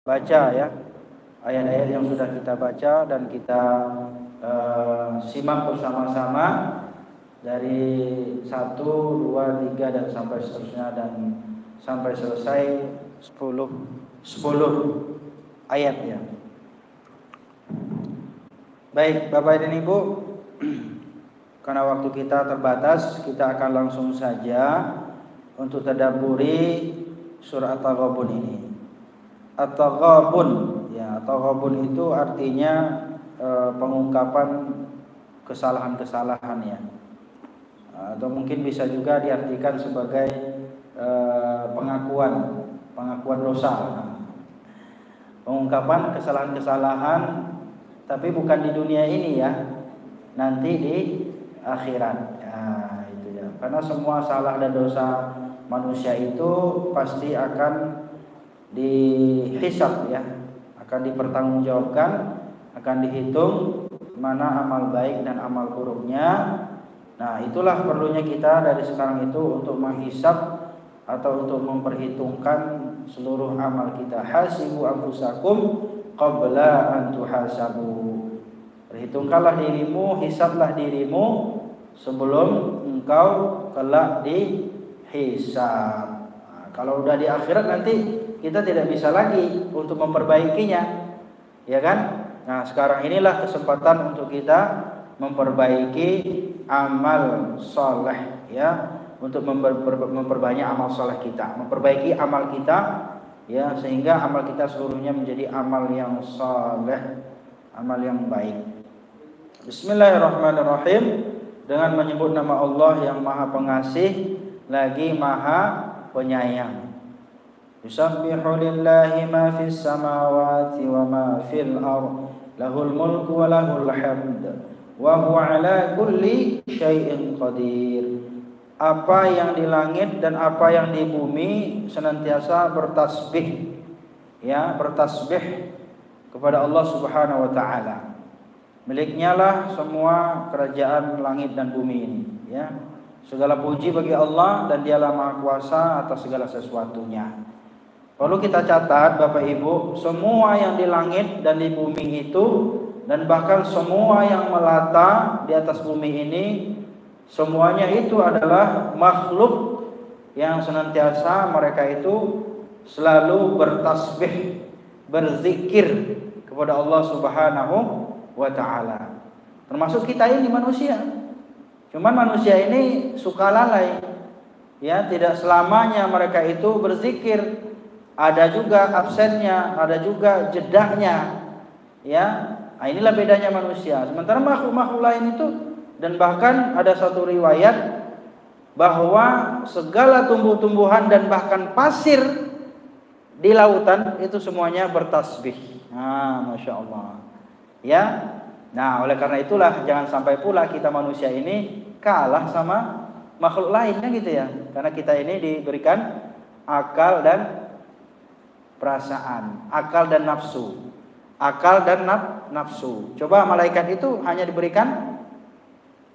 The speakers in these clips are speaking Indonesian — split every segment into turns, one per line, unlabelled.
baca ya ayat-ayat yang sudah kita baca dan kita simak bersama-sama dari 1, 2, 3 dan sampai seterusnya dan sampai selesai 10 ayat ya. Baik, Bapak dan Ibu, karena waktu kita terbatas, kita akan langsung saja untuk tadabburi surah At-Taghabun ini. At-Taghabun ya, At-Taghabun itu artinya pengungkapan kesalahan-kesalahan ya. Atau mungkin bisa juga diartikan sebagai pengakuan dosa. Pengungkapan kesalahan-kesalahan, tapi bukan di dunia ini ya, nanti di akhirat. Nah, itu ya. Karena semua salah dan dosa manusia itu pasti akan dihisab ya, akan dipertanggungjawabkan, akan dihitung mana amal baik dan amal buruknya. Nah, itulah perlunya kita dari sekarang itu untuk menghisab atau untuk memperhitungkan seluruh amal kita. Hasibu anfusakum qabla an tuhasabu. Perhitungkanlah dirimu, hisablah dirimu sebelum engkau kelak dihisab. Nah, kalau udah di akhirat nanti kita tidak bisa lagi untuk memperbaikinya, ya kan? Nah, sekarang inilah kesempatan untuk kita memperbaiki amal soleh, ya, untuk memperbanyak amal soleh kita, memperbaiki amal kita, ya, sehingga amal kita seluruhnya menjadi amal yang soleh, amal yang baik. Bismillahirrahmanirrahim. Dengan menyebut nama Allah yang Maha Pengasih lagi Maha Penyayang. Yusabbihu lillahi ma fis samawati wa ma fil ardh, lahul mulku wa lahul hamd, wa huwa ala kulli syai'in qadir. Apa yang di langit dan apa yang di bumi senantiasa bertasbih, ya, bertasbih kepada Allah Subhanahu wa taala. Miliknya lah semua kerajaan langit dan bumi ini, ya. Segala puji bagi Allah dan Dialah Maha Kuasa atas segala sesuatunya. Perlu kita catat Bapak Ibu, semua yang di langit dan di bumi itu, dan bahkan semua yang melata di atas bumi ini, semuanya itu adalah makhluk yang senantiasa mereka itu selalu bertasbih, berzikir kepada Allah Subhanahu wa taala. Termasuk kita ini manusia. Cuman manusia ini suka lalai. Ya, tidak selamanya mereka itu berzikir. Ada juga absennya, ada juga jedahnya. Ya, nah inilah bedanya manusia. Sementara makhluk-makhluk lain itu, dan bahkan ada satu riwayat bahwa segala tumbuh-tumbuhan dan bahkan pasir di lautan itu semuanya bertasbih. Nah, Masya Allah. Ya, nah oleh karena itulah jangan sampai pula kita manusia ini kalah sama makhluk lainnya gitu ya. Karena kita ini diberikan akal dan perasaan, akal dan nafsu. Akal dan nafsu. Coba malaikat itu hanya diberikan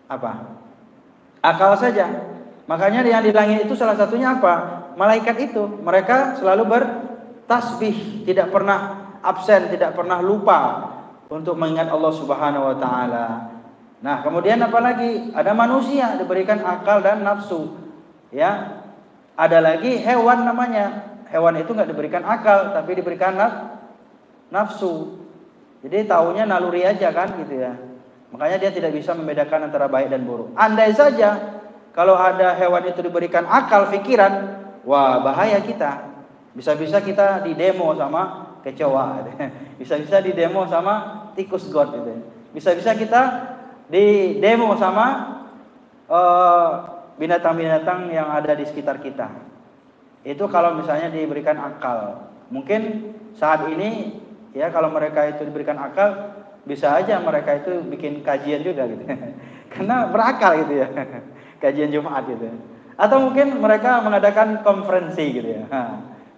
apa? Akal saja. Makanya yang di langit itu salah satunya apa? Malaikat itu, mereka selalu bertasbih, tidak pernah absen, tidak pernah lupa untuk mengingat Allah Subhanahu wa taala. Nah, kemudian apa lagi? Ada manusia diberikan akal dan nafsu. Ya. Ada lagi hewan namanya. Hewan itu enggak diberikan akal, tapi diberikan nafsu. Jadi taunya naluri aja kan gitu ya. Makanya dia tidak bisa membedakan antara baik dan buruk. Andai saja kalau ada hewan itu diberikan akal, pikiran, wah bahaya kita. Bisa-bisa kita didemo sama kecoa, bisa-bisa didemo sama tikus god gitu. Bisa-bisa kita didemo sama binatang-binatang yang ada di sekitar kita. Itu kalau misalnya diberikan akal. Mungkin saat ini ya kalau mereka itu diberikan akal, bisa aja mereka itu bikin kajian juga gitu. Karena berakal gitu ya. Kajian Jumat gitu. Atau mungkin mereka mengadakan konferensi gitu ya.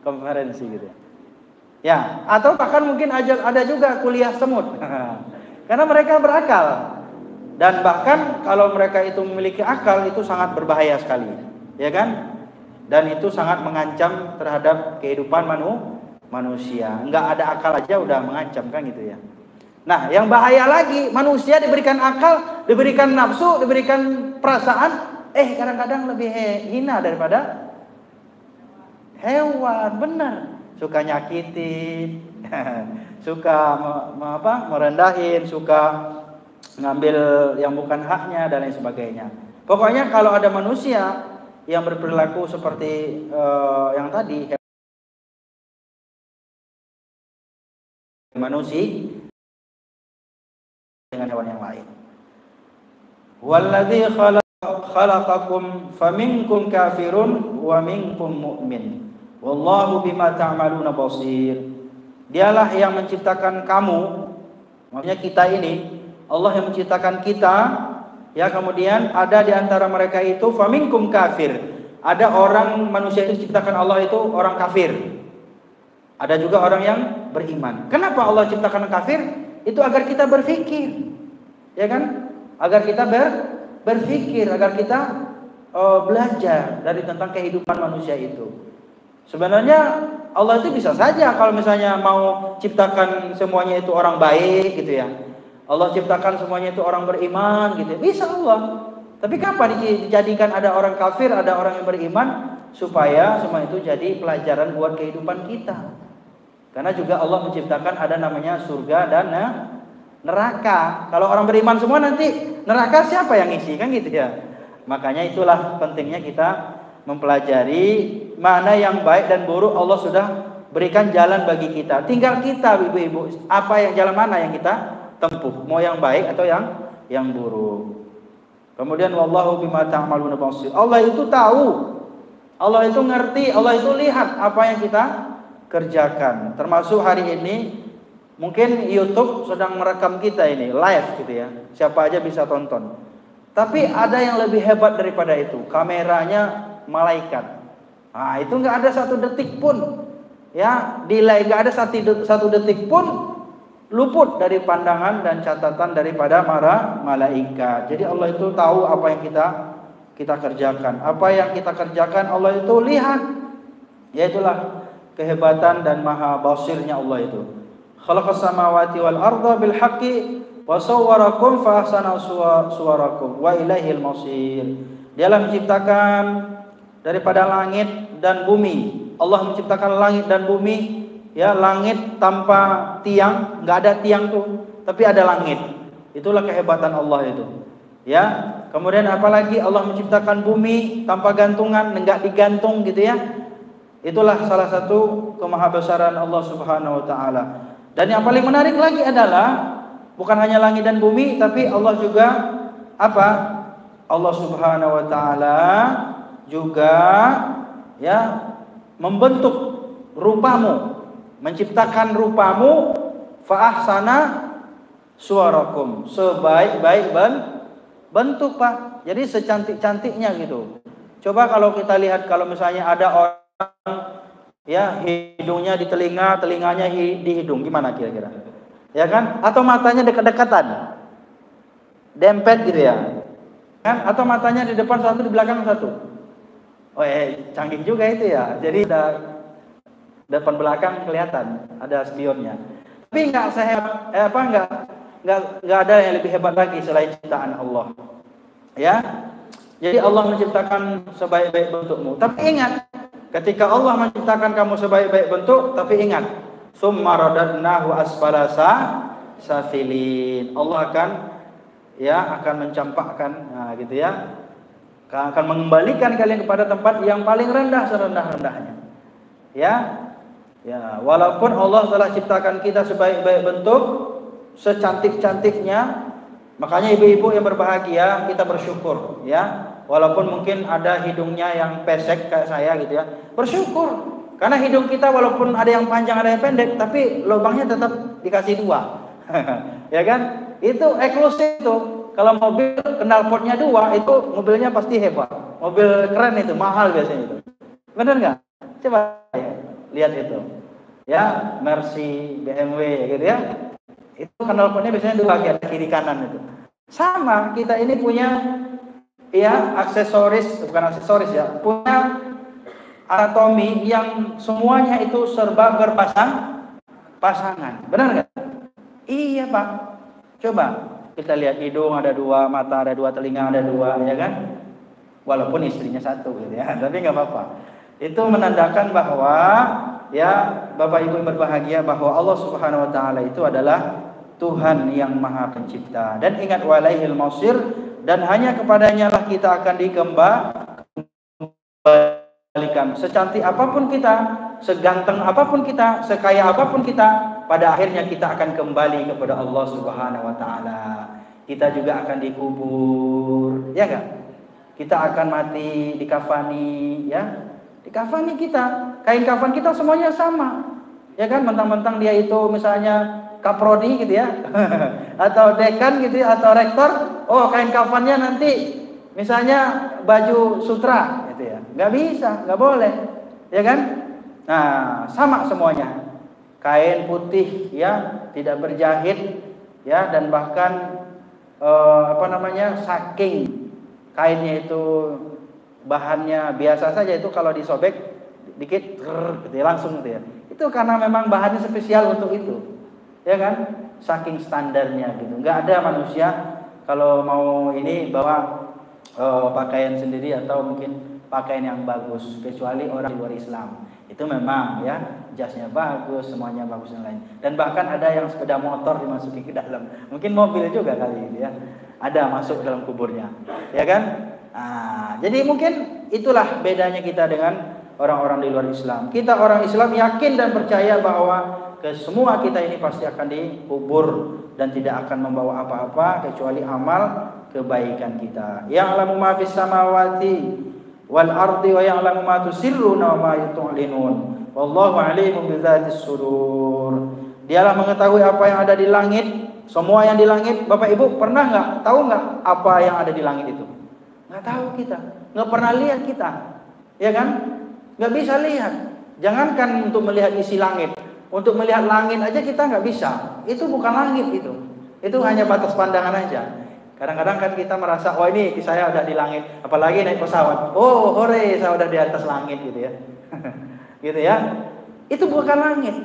Konferensi gitu ya. Ya, atau bahkan mungkin ada juga kuliah semut. Karena mereka berakal. Dan bahkan kalau mereka itu memiliki akal itu sangat berbahaya sekali. Ya kan? Dan itu sangat mengancam terhadap kehidupan manusia. Enggak ada akal aja udah mengancam kan gitu ya. Nah, yang bahaya lagi, manusia diberikan akal, diberikan nafsu, diberikan perasaan, kadang-kadang lebih hina daripada hewan, benar. Suka nyakitin, suka merendahin, suka ngambil yang bukan haknya dan lain sebagainya. Pokoknya kalau ada manusia yang berperilaku seperti yang tadi manusia dengan hewan yang lain. Walladzi khalaqakum faminkum kafirun wa minkum mu'min. Wallahu bima ta'maluna basir. Dialah yang menciptakan kamu, maksudnya kita ini, Allah yang menciptakan kita, ya, kemudian ada di antara mereka itu faminkum kafir. Ada orang manusia itu diciptakan Allah itu orang kafir. Ada juga orang yang beriman. Kenapa Allah ciptakan kafir? Itu agar kita berpikir, ya kan? Agar kita berpikir, agar kita belajar dari tentang kehidupan manusia itu. Sebenarnya Allah itu bisa saja kalau misalnya mau ciptakan semuanya itu orang baik gitu ya. Allah ciptakan semuanya itu orang beriman gitu. Bisa Allah. Tapi kapan dijadikan ada orang kafir, ada orang yang beriman supaya semua itu jadi pelajaran buat kehidupan kita. Karena juga Allah menciptakan ada namanya surga dan neraka. Kalau orang beriman semua nanti neraka siapa yang ngisi kan gitu ya. Makanya itulah pentingnya kita mempelajari mana yang baik dan buruk. Allah sudah berikan jalan bagi kita. Tinggal kita ibu-ibu, apa yang jalan mana yang kita tempuh, mau yang baik atau yang buruk. Kemudian wallahu bima ta'maluna basir. Allah itu tahu, Allah itu ngerti, Allah itu lihat apa yang kita kerjakan. Termasuk hari ini mungkin YouTube sedang merekam kita ini live gitu ya. Siapa aja bisa tonton. Tapi ada yang lebih hebat daripada itu, kameranya malaikat. Nah, itu nggak ada satu detik pun ya delay, nggak ada satu detik pun luput dari pandangan dan catatan daripada para malaikat. Jadi Allah itu tahu apa yang kita kerjakan. Apa yang kita kerjakan Allah itu lihat. Ya itulah kehebatan dan maha basirnya Allah itu. Khalaqas samawati wal arda bil haqqi wa sawwarakum fa ahsana suwarakum wa ilaihil masir. Dialah menciptakan daripada langit dan bumi. Allah menciptakan langit dan bumi. Ya, langit tanpa tiang, nggak ada tiang tuh, tapi ada langit. Itulah kehebatan Allah itu. Ya, kemudian apalagi Allah menciptakan bumi tanpa gantungan, nggak digantung gitu ya. Itulah salah satu kemahabesaran Allah Subhanahu Wa Taala. Dan yang paling menarik lagi adalah bukan hanya langit dan bumi, tapi Allah juga apa? Allah Subhanahu Wa Taala juga ya membentuk rupamu. Menciptakan rupamu fa ahsana suwarakum, sebaik-baik bentuk Pak. Jadi secantik-cantiknya gitu. Coba kalau kita lihat kalau misalnya ada orang ya hidungnya di telinga, telinganya di hidung, gimana kira-kira? Ya kan? Atau matanya dekat-dekatan. Dempet gitu ya. Kan? Atau matanya di depan satu, di belakang satu. Oh, canggih juga itu ya. Jadi udah depan belakang kelihatan ada spionnya. Tapi nggak ada yang lebih hebat lagi selain ciptaan Allah. Ya, jadi Allah menciptakan sebaik-baik bentukmu. Tapi ingat, ketika Allah menciptakan kamu sebaik-baik bentuk, tapi ingat, summa radadnahu asfala safilin. Allah akan mencampakkan, nah gitu ya, akan mengembalikan kalian kepada tempat yang paling rendah serendah-rendahnya. Ya, walaupun Allah telah ciptakan kita sebaik-baik bentuk, secantik-cantiknya, makanya ibu-ibu yang berbahagia kita bersyukur, ya. Walaupun mungkin ada hidungnya yang pesek kayak saya gitu ya, bersyukur. Karena hidung kita walaupun ada yang panjang ada yang pendek, tapi lubangnya tetap dikasih 2. Ya kan? Itu eksklusif tuh. Kalau mobil knalpotnya 2, itu mobilnya pasti hebat. Mobil keren itu, mahal biasanya itu. Benar nggak? Coba ya, lihat itu. Ya, Mercy, BMW gitu ya. Itu knalpotnya biasanya 2, kiri kanan itu. Sama, kita ini punya ya aksesoris, bukan aksesoris ya, punya anatomi yang semuanya itu serba pasangan. Benar nggak? Iya Pak. Coba kita lihat hidung ada dua, mata ada dua, telinga ada dua, ya kan? Walaupun istrinya satu gitu ya, tapi nggak apa-apa. Itu menandakan bahwa ya Bapak Ibu yang berbahagia bahwa Allah Subhanahu Wa Taala itu adalah Tuhan yang Maha Pencipta. Dan ingat walaihil mausir, dan hanya kepadanya lah kita akan dikembalikan. Secantik apapun kita, seganteng apapun kita, sekaya apapun kita, pada akhirnya kita akan kembali kepada Allah Subhanahu Wa Taala. Kita juga akan dikubur, ya kan? Kita akan mati, dikafani, ya. Dikafani kita, kain kafan kita semuanya sama, ya kan? Mentang-mentang dia itu misalnya kaprodi gitu ya, atau dekan gitu ya, atau rektor, oh kain kafannya nanti misalnya baju sutra gitu ya, nggak bisa, nggak boleh, ya kan? Nah sama semuanya, kain putih ya, tidak berjahit ya, dan bahkan saking kainnya itu bahannya biasa saja, itu kalau disobek dikit gitu ya, langsung gitu ya, itu karena memang bahannya spesial untuk itu. Ya kan, saking standarnya gitu. Nggak ada manusia kalau mau ini bawa pakaian sendiri atau mungkin pakaian yang bagus, kecuali orang di luar Islam. Itu memang ya, jasnya bagus, semuanya bagus dan lain. Dan bahkan ada yang sepeda motor dimasuki ke dalam, mungkin mobil juga kali ini ya, ada masuk dalam kuburnya, ya kan? Nah, jadi mungkin itulah bedanya kita dengan orang-orang di luar Islam. Kita orang Islam yakin dan percaya bahwa semua kita ini pasti akan dikubur dan tidak akan membawa apa-apa kecuali amal kebaikan kita. Ya'lamu ma fis samawati wal ardi wa ya'lamu ma tusirruna wa ma tu'linun. Wallahu 'alimun bidzati's sudur. Dialah mengetahui apa yang ada di langit, semua yang di langit. Bapak Ibu pernah nggak tahu nggak apa yang ada di langit itu? Nggak tahu kita, nggak pernah lihat kita, ya kan? Nggak bisa lihat. Jangankan untuk melihat isi langit, untuk melihat langit aja kita nggak bisa. Itu bukan langit itu hanya batas pandangan aja. Kadang-kadang kan kita merasa, oh ini saya udah di langit, apalagi naik pesawat, oh hore saya udah di atas langit gitu ya. Gitu ya. Itu bukan langit,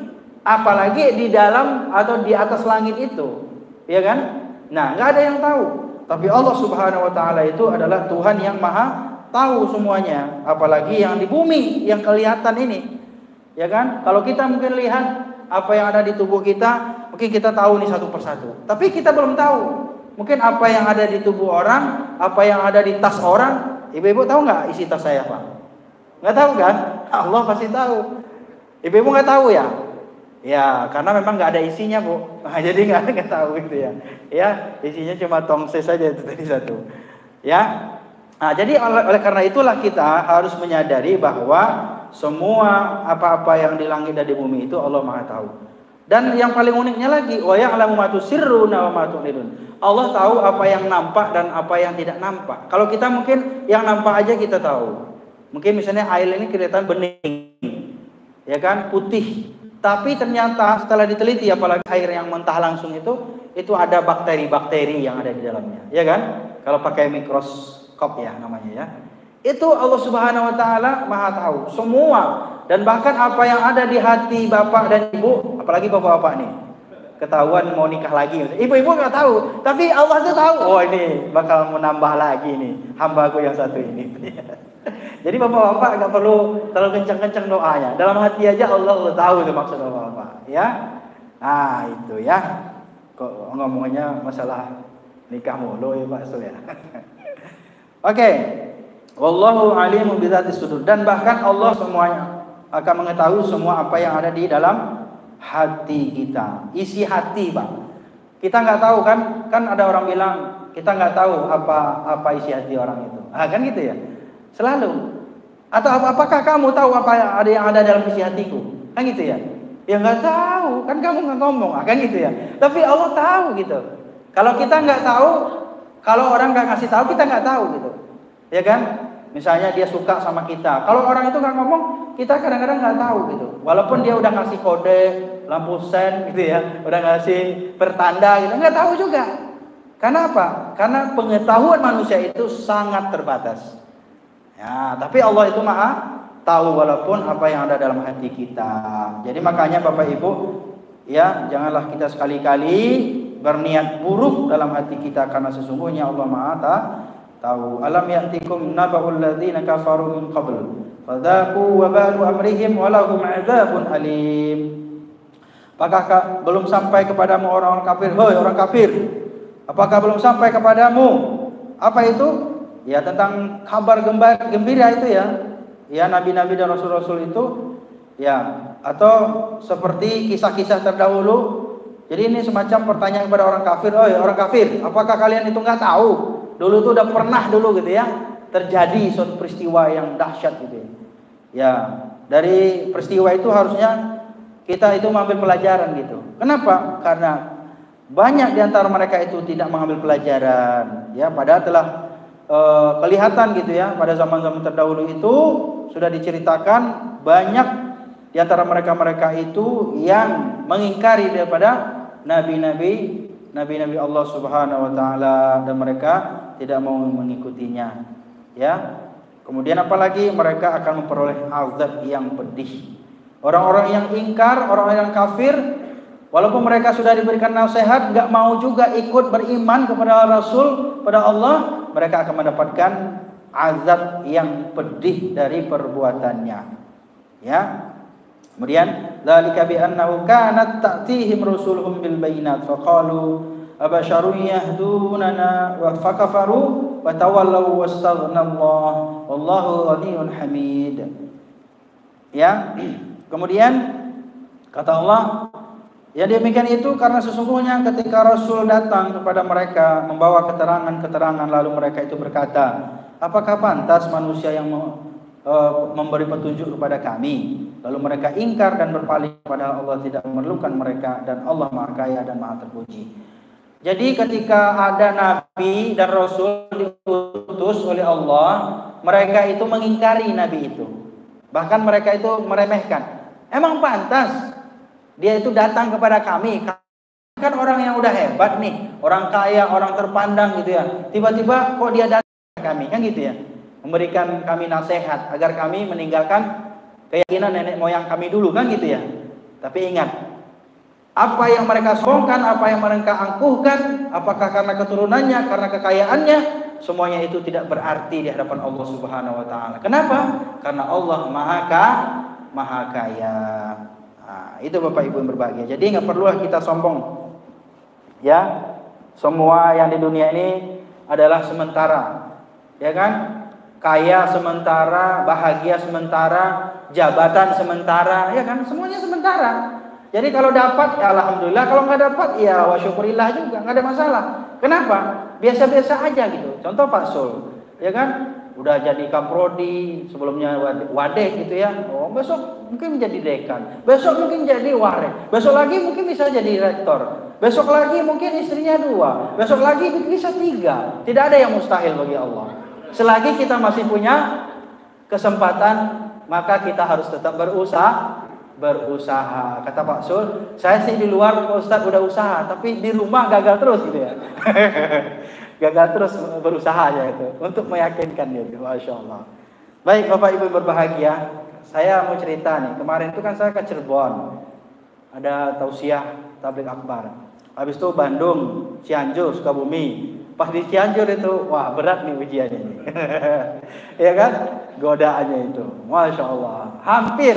apalagi di dalam atau di atas langit itu, ya kan? Nah, nggak ada yang tahu. Tapi Allah Subhanahu Wa Taala itu adalah Tuhan yang Maha tahu semuanya, apalagi yang di bumi yang kelihatan ini, ya kan? Kalau kita mungkin lihat apa yang ada di tubuh kita, mungkin kita tahu nih satu persatu. Tapi kita belum tahu, mungkin apa yang ada di tubuh orang, apa yang ada di tas orang. Ibu-ibu tahu nggak isi tas saya Pak? Nggak tahu kan? Allah pasti tahu. Ibu-ibu nggak tahu ya? Ya, karena memang nggak ada isinya Bu. Nah, jadi nggak tahu gitu ya. Ya, isinya cuma tongse saja itu tadi satu. Ya. Nah, jadi oleh karena itulah kita harus menyadari bahwa semua apa-apa yang di langit dan di bumi itu Allah Maha tahu. Dan yang paling uniknya lagi, wa ya'lamu ma tusirruna wa ma tu'linun. Allah tahu apa yang nampak dan apa yang tidak nampak. Kalau kita mungkin yang nampak aja kita tahu. Mungkin misalnya air ini kelihatan bening, ya kan, putih. Tapi ternyata setelah diteliti, apalagi air yang mentah langsung itu ada bakteri-bakteri yang ada di dalamnya, ya kan? Kalau pakai mikroskop ya namanya ya. Itu Allah Subhanahu Wa Taala Maha tahu semua, dan bahkan apa yang ada di hati bapak dan ibu, apalagi bapak-bapak nih, ketahuan mau nikah lagi, ibu-ibu nggak tahu, tapi Allah tuh tahu. Oh ini bakal menambah lagi nih hambaku yang satu ini. Jadi bapak-bapak nggak perlu terlalu kencang-kencang doanya, dalam hati aja Allah tahu itu maksud bapak-bapak, ya. Nah itu ya, kok ngomongnya masalah nikah mulu ya Pak Sul ya. Oke. Wallahu alimun bidzati's sudur, dan bahkan Allah semuanya akan mengetahui semua apa yang ada di dalam hati kita, isi hati Pak. Kita nggak tahu kan ada orang bilang kita nggak tahu apa isi hati orang itu, kan gitu ya, selalu. Atau apakah kamu tahu apa yang ada dalam isi hatiku, kan gitu ya? Ya nggak tahu, kan kamu nggak ngomong, kan gitu ya. Tapi Allah tahu gitu. Kalau kita nggak tahu, kalau orang nggak ngasih tahu, kita nggak tahu gitu, ya kan? Misalnya dia suka sama kita, kalau orang itu nggak ngomong, kita kadang-kadang nggak tahu gitu. Walaupun dia udah ngasih kode, lampu sen gitu ya, udah ngasih pertanda gitu, nggak tahu juga. Karena apa? Karena pengetahuan manusia itu sangat terbatas. Ya, tapi Allah itu maha tahu walaupun apa yang ada dalam hati kita. Jadi makanya Bapak Ibu, ya, janganlah kita sekali-kali berniat buruk dalam hati kita, karena sesungguhnya Allah Maha tahu. Alam ya'tikum naba'ul ladzina kafaru min qabl fadzaqu wabalu amrihim walahum 'adzabun alim. Apakah belum sampai kepadamu orang-orang kafir? Hei orang kafir, apakah belum sampai kepadamu apa itu? Ya, tentang kabar gembira itu ya. Ya, nabi-nabi dan rasul-rasul itu, ya, atau seperti kisah-kisah terdahulu. Jadi ini semacam pertanyaan kepada orang kafir. Oh orang kafir, apakah kalian itu nggak tahu? Dulu itu udah pernah dulu gitu ya, terjadi suatu peristiwa yang dahsyat gitu ya. Ya, dari peristiwa itu harusnya kita itu mengambil pelajaran gitu. Kenapa? Karena banyak di antara mereka itu tidak mengambil pelajaran. Ya, padahal telah kelihatan gitu ya, pada zaman-zaman terdahulu itu sudah diceritakan banyak di antara mereka itu yang mengingkari daripada nabi-nabi Allah Subhanahu wa taala, dan mereka tidak mau mengikutinya. Ya. Kemudian apalagi mereka akan memperoleh azab yang pedih. Orang-orang yang ingkar, orang-orang yang kafir, walaupun mereka sudah diberikan nasihat, enggak mau juga ikut beriman kepada Rasul, pada Allah, mereka akan mendapatkan azab yang pedih dari perbuatannya. Ya. Kemudian dzalika bi annahu kanat ta'tihim rusuluhum bil bayinat faqalu abasharun yahdunana wa fakafaru wa tawallaw wastaghnallaha wallahu ghaniyyun hamid. Ya. Kemudian kata Allah, ya demikian itu karena sesungguhnya ketika Rasul datang kepada mereka membawa keterangan-keterangan, lalu mereka itu berkata, apakah pantas manusia yang memberi petunjuk kepada kami? Lalu mereka ingkar dan berpaling, padahal Allah tidak memerlukan mereka, dan Allah Maha Kaya dan Maha Terpuji. Jadi ketika ada Nabi dan Rasul diutus oleh Allah, mereka itu mengingkari Nabi itu. Bahkan mereka itu meremehkan. Emang pantas dia itu datang kepada kami? Kan orang yang udah hebat nih, orang kaya, orang terpandang gitu ya. Tiba-tiba kok dia datang kepada kami, kan gitu ya. Memberikan kami nasihat agar kami meninggalkan keyakinan nenek moyang kami dulu, kan gitu ya. Tapi ingat, apa yang mereka sombongkan, apa yang mereka angkuhkan, apakah karena keturunannya, karena kekayaannya, semuanya itu tidak berarti di hadapan Allah Subhanahu wa taala. Kenapa? Karena Allah Maha Kaya. Nah, itu Bapak Ibu yang berbahagia. Jadi nggak perlulah kita sombong. Ya, semua yang di dunia ini adalah sementara. Ya kan? Kaya sementara, bahagia sementara, jabatan sementara, ya kan? Semuanya sementara. Jadi kalau dapat ya alhamdulillah, kalau nggak dapat ya wa syukurillah juga, nggak ada masalah. Kenapa? Biasa-biasa aja gitu. Contoh Pak Sul, ya kan? Udah jadi kaprodi, sebelumnya wadeh gitu ya. Oh, besok mungkin menjadi dekan, besok mungkin jadi waret, besok lagi mungkin bisa jadi rektor, besok lagi mungkin istrinya 2, besok lagi bisa 3. Tidak ada yang mustahil bagi Allah. Selagi kita masih punya kesempatan, maka kita harus tetap berusaha. Kata Pak Sul, saya sih di luar Pak Ustadz udah usaha, tapi di rumah gagal terus gitu ya. Gagal terus berusaha ya itu untuk meyakinkan dia. Masya Allah. Baik Bapak Ibu berbahagia, saya mau cerita nih. Kemarin itu kan saya ke Cirebon, ada tausiah tabligh akbar. Habis itu Bandung, Cianjur, Sukabumi. Pas di Cianjur itu, wah berat nih ujiannya ini. Ya kan? Godaannya itu, Masya Allah. Hampir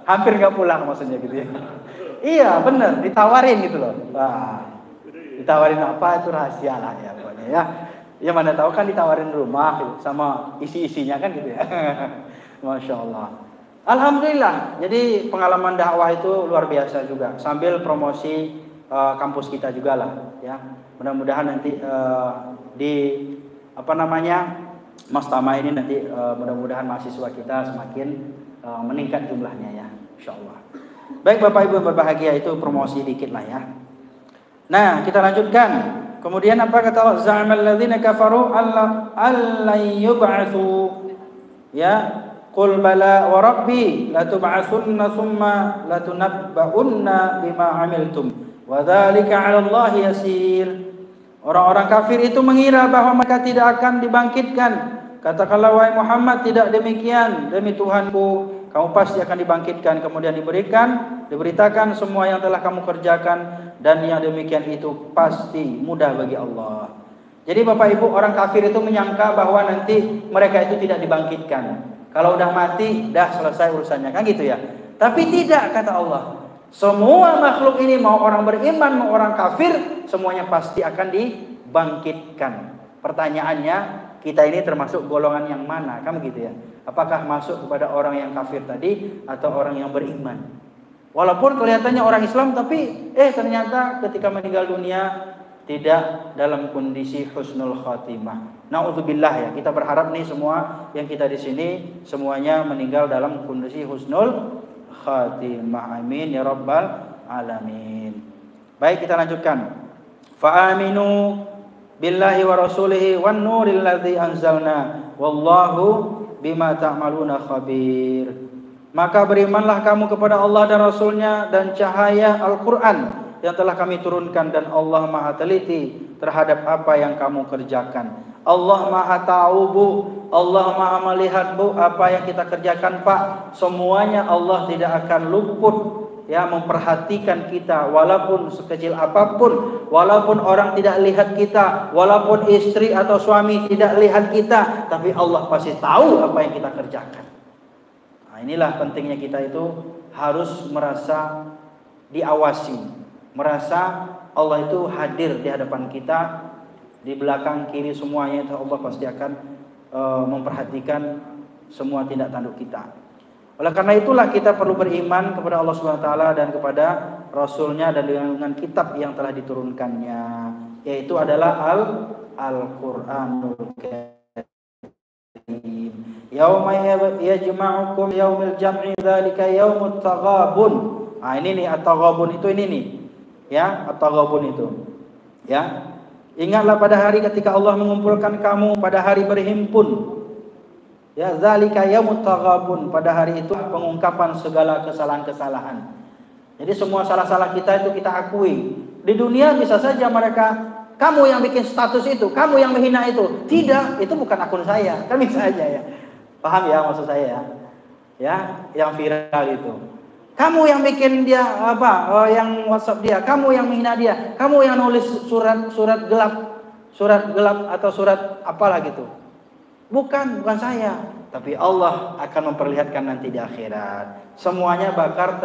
nggak pulang maksudnya gitu ya. Iya bener, ditawarin gitu loh. Wah, ditawarin apa itu rahasia lah ya pokoknya ya. Ya mana tahu kan ditawarin rumah sama isi-isinya kan gitu ya. Masya Allah. Alhamdulillah. Jadi pengalaman dakwah itu luar biasa juga. Sambil promosi kampus kita juga lah ya. Mudah-mudahan nanti di Mas Tama ini nanti mudah-mudahan mahasiswa kita semakin meningkat jumlahnya ya, insyaallah. Baik Bapak Ibu berbahagia, itu promosi dikit lah ya. Nah, kita lanjutkan. Kemudian apa kata Allah? Za'amal ladzina kafaru alla yub'atsu. Ya, qul bala wa rabbi la tub'atsunna tsumma la tunabba'unna bima 'amiltum wa dzalika 'ala Allah yasir. Orang-orang kafir itu mengira bahwa mereka tidak akan dibangkitkan Katakanlah wahai Muhammad, tidak demikian, demi Tuhanku kamu pasti akan dibangkitkan, kemudian diberitakan semua yang telah kamu kerjakan, dan yang demikian itu pasti mudah bagi Allah. Jadi Bapak Ibu, orang kafir itu menyangka bahwa nanti mereka itu tidak dibangkitkan. Kalau udah mati, dah selesai urusannya, kan gitu ya. Tapi tidak, kata Allah. Semua makhluk ini, mau orang beriman, mau orang kafir, semuanya pasti akan dibangkitkan. Pertanyaannya, kita ini termasuk golongan yang mana? Kan begitu ya. Apakah masuk kepada orang yang kafir tadi atau orang yang beriman? Walaupun kelihatannya orang Islam, tapi ternyata ketika meninggal dunia tidak dalam kondisi husnul khatimah. Nauzubillah ya. Kita berharap nih semua yang kita di sini semuanya meninggal dalam kondisi husnul khatimah. Amin ya rabbal alamin. Baik, kita lanjutkan. Fa aminu billahi wa rasulihi wan nuril ladzi anzalna wallahu bima ta'maluna khabir. Maka berimanlah kamu kepada Allah dan Rasulnya dan cahaya Al-Quran yang telah kami turunkan, dan Allah maha teliti terhadap apa yang kamu kerjakan. Allah maha tahu Bu, Allah maha melihat Bu, apa yang kita kerjakan Pak. Semuanya Allah tidak akan luput ya memperhatikan kita, walaupun sekecil apapun, walaupun orang tidak lihat kita, walaupun istri atau suami tidak lihat kita, tapi Allah pasti tahu apa yang kita kerjakan. Nah, inilah pentingnya kita itu harus merasa diawasi, merasa Allah itu hadir di hadapan kita, di belakang kiri semuanya itu Allah pasti akan memperhatikan semua tindak tanduk kita. Oleh karena itulah kita perlu beriman kepada Allah Subhanahu wa taala dan kepada Rasulnya, dan dengan kitab yang telah diturunkannya, yaitu adalah Al-Qur'anul Karim. Yauma yajma'ukum yaumil jam'i dzalika yaumut taghabun. Nah, ini nih at-taghabun itu ini nih. Ya, at-taghabun itu. Ya. Ingatlah pada hari ketika Allah mengumpulkan kamu pada hari berhimpun. Ya, zalika yaumut taghabun, pada hari itu pengungkapan segala kesalahan-kesalahan. Jadi semua salah-salah kita itu kita akui. Di dunia bisa saja mereka, kamu yang bikin status itu, kamu yang menghina itu. Tidak, itu bukan akun saya. Kan bisa aja ya. Paham ya maksud saya ya? Ya, yang viral itu. Kamu yang bikin dia yang WhatsApp dia, kamu yang menghina dia, kamu yang nulis surat gelap atau surat apalah gitu. Bukan saya, tapi Allah akan memperlihatkan nanti di akhirat. Semuanya bakal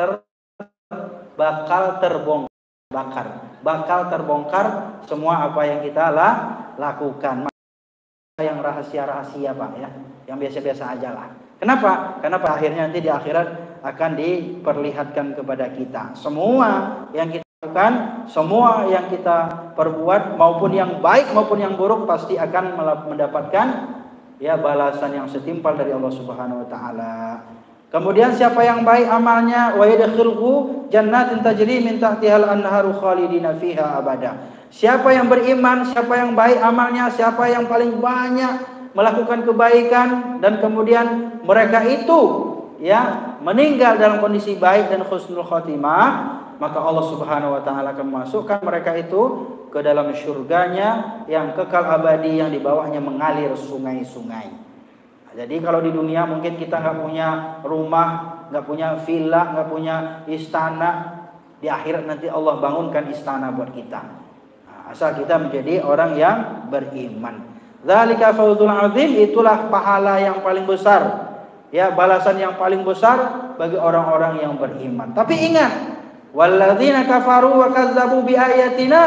terbongkar semua apa yang kita lakukan. Yang rahasia-rahasia Pak ya, yang biasa-biasa aja lah. Kenapa? Karena akhirnya nanti di akhirat akan diperlihatkan kepada kita. Semua yang kita lakukan, semua yang kita perbuat, maupun yang baik maupun yang buruk, pasti akan mendapatkan ya balasan yang setimpal dari Allah Subhanahu wa taala. Kemudian siapa yang baik amalnya, wa yadkhuluhu jannatin tajri min tahtiha al-anharu khalidina fiha abada. Siapa yang beriman, siapa yang baik amalnya, siapa yang paling banyak melakukan kebaikan, dan kemudian mereka itu ya meninggal dalam kondisi baik dan husnul khotimah, maka Allah Subhanahu wa taala akan memasukkan mereka itu ke dalam surganya yang kekal abadi, yang di bawahnya mengalir sungai-sungai. Nah, jadi kalau di dunia mungkin kita nggak punya rumah, nggak punya villa, nggak punya istana, di akhirat nanti Allah bangunkan istana buat kita. Nah, asal kita menjadi orang yang beriman. Dzalika fawzul azim, itulah pahala yang paling besar. Ya, balasan yang paling besar bagi orang-orang yang beriman. Tapi ingat, walladzina kafaru wa kazzabu biayatina,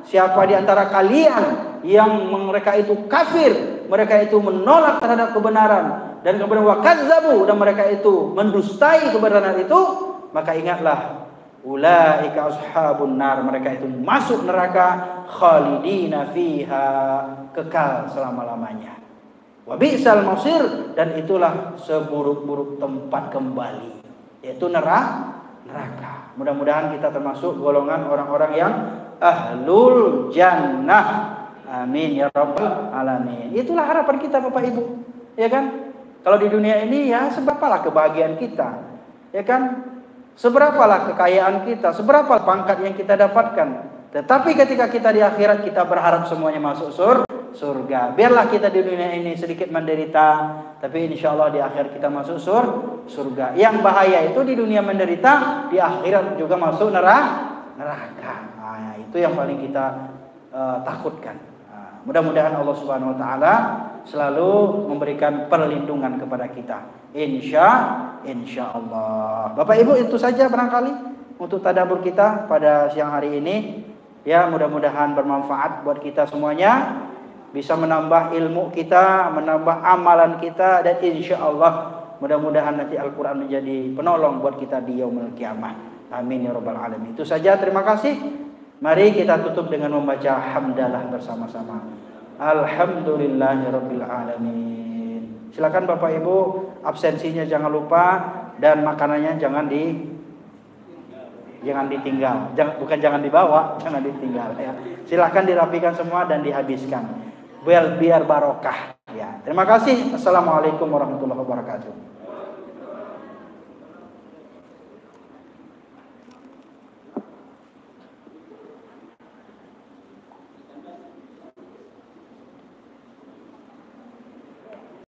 siapa di antara kalian yang mereka itu kafir, mereka itu menolak terhadap kebenaran, dan kemudian wa kazzabu, dan mereka itu mendustai kebenaran itu, maka ingatlah, ulaika ashabun nar, mereka itu masuk neraka, khalidina fiha, kekal selama-lamanya. Wa bi'sal masir, dan itulah seburuk-buruk tempat kembali, yaitu neraka. Mudah-mudahan kita termasuk golongan orang-orang yang ahlul jannah. Amin ya rabbal alamin. Itulah harapan kita Bapak Ibu, ya kan? Kalau di dunia ini ya seberapalah kebahagiaan kita, ya kan? Seberapalah kekayaan kita, seberapa pangkat yang kita dapatkan. Tetapi ketika kita di akhirat, kita berharap semuanya masuk surga. Biarlah kita di dunia ini sedikit menderita, tapi insya Allah di akhir kita masuk surga. Yang bahaya itu di dunia menderita, di akhirat juga masuk neraka. Nah, itu yang paling kita takutkan. Nah, mudah-mudahan Allah Subhanahu Wa Taala selalu memberikan perlindungan kepada kita. Insya Allah. Bapak Ibu, itu saja barangkali untuk tadabbur kita pada siang hari ini. Ya, mudah-mudahan bermanfaat buat kita semuanya, bisa menambah ilmu kita, menambah amalan kita, dan insya Allah mudah-mudahan nanti Al-Quran menjadi penolong buat kita di yaumul kiamah. Amin ya rabbal alamin. Itu saja, terima kasih. Mari kita tutup dengan membaca hamdalah bersama-sama. Alhamdulillahirabbil alamin. Silakan Bapak Ibu, absensinya jangan lupa, dan makanannya jangan ditinggal. Jangan dibawa, jangan ditinggal ya. Silakan dirapikan semua dan dihabiskan. Biar barokah ya. Terima kasih. Assalamualaikum warahmatullahi wabarakatuh.